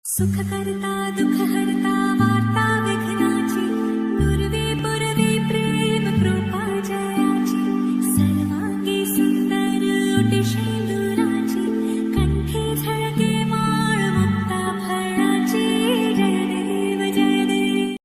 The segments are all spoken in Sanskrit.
सुखकर्ता दुःखहर्ता वार्ता विघ्नाची नुरवी पुरवी प्रेम कृपा जयाची सर्वांगी सुंदर ओटी शेंदुराची कंठी झळके माळ मुक्ता फळाची जय देव जय देव.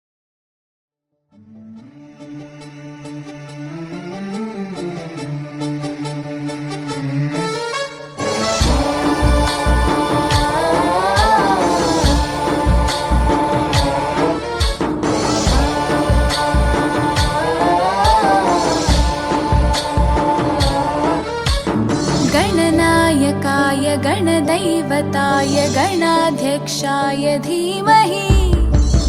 गणनायकाय गणदैवताय गणाध्यक्षाय धीमहि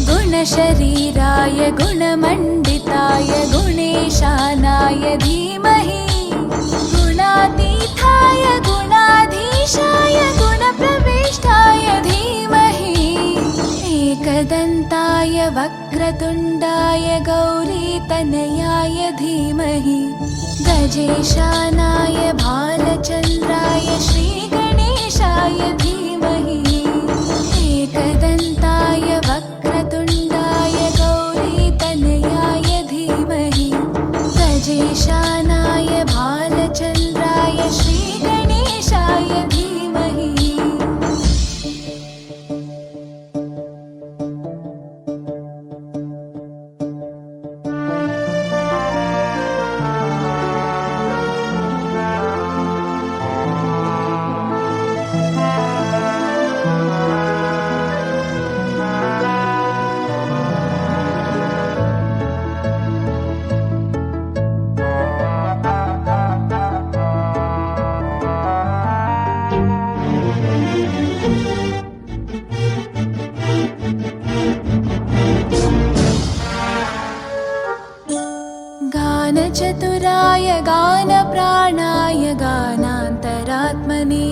गुणशरीराय गुणमण्डिताय गुणेशानाय धीमहि गुणातीताय गुणाधीशाय गुणप्रविष्टाय धीमहि एकदन्ताय वक्रतुण्डाय गौरीतनयाय धीमहि गजेशानाय भालचन्द्राय श्रीगणेशाय धीमहि एकदन्ताय वक्रतुण्डाय गौरीतनयाय धीमहि गजेशानाय भालचन्द्राय श्रीगणेशाय धीमहि. गानचतुराय गानप्राणाय गानान्तरात्मने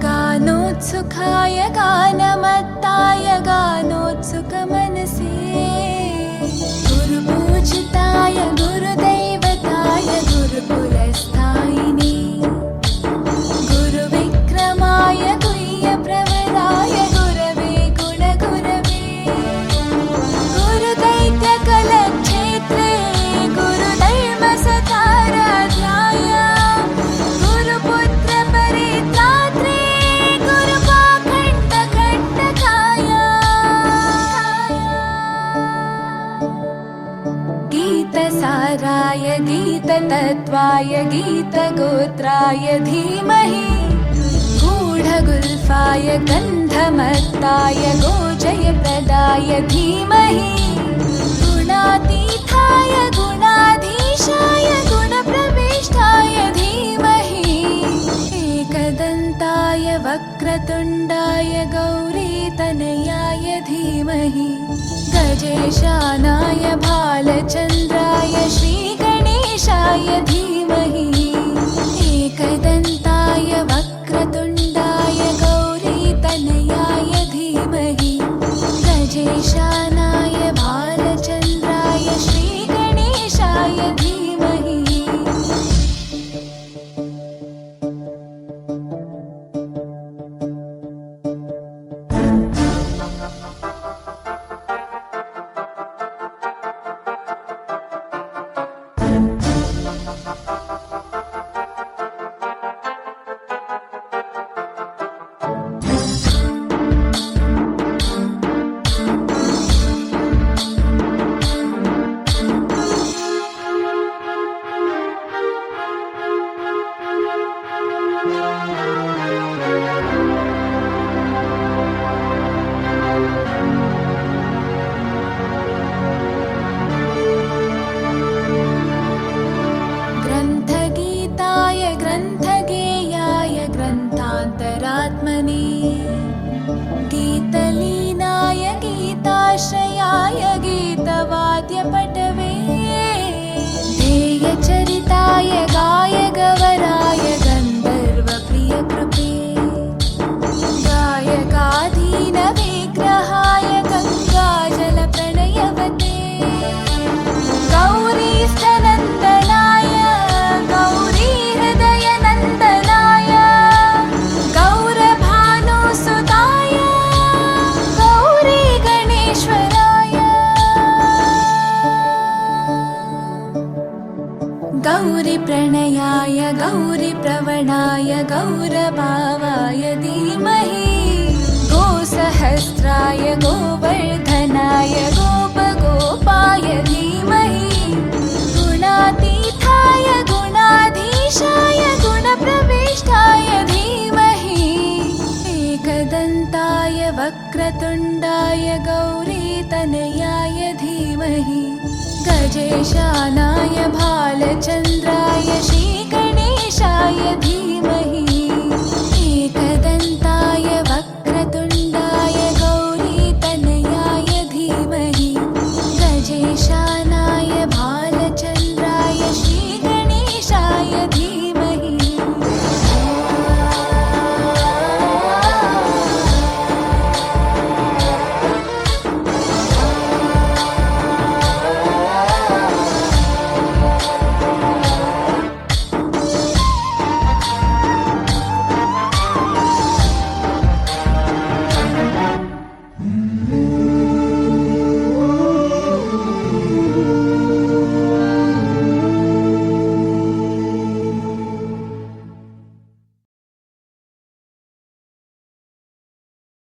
गानोत्सुकाय गानमत्ताय गानोत्सुकमनसे गुरुपूजिताय गुरुदैवताय गुरुकुलस्थायिने गुरुविक्रमाय गुह्यप्रवराय गुरवे गुणगुरवे गुरुदैत्यकलक्षेत्रे गुरुधर्मसताराध्याय गुरुपुत्रपरित्रात्रे गुरुपाखण्डखण्डकाय गीतसाराय गीततत्त्वाय गीतगोत्राय धीमहि गूढगुल्फाय गन्धमत्ताय गोजयप्रदाय धीमहि गुणातीताय गुणाधीशाय गुणप्रविष्टाय धीमहि एकदन्ताय वक्रतुण्डाय गौरीतनयाय धीमहि गजेशानाय भालचन्द्राय श्रीगणेशाय धीमहि एकदन्ताय वक्रतुण्डाय गौरीतनयाय धीमहि गजेशानाय भालचन्द्राय श्रीगणेशाय धीमहि. श्रवणाय गौरभावाय धीमहि गोसहस्राय गोवर्धनाय गोपगोपाय धीमहि गुणातीताय गुणाधीशाय गुणप्रविष्टाय धीमहि एकदन्ताय वक्रतुण्डाय गौरीतनयाय धीमहि गजेशानाय भालचन्द्राय श्रीगणेशाय धीमहि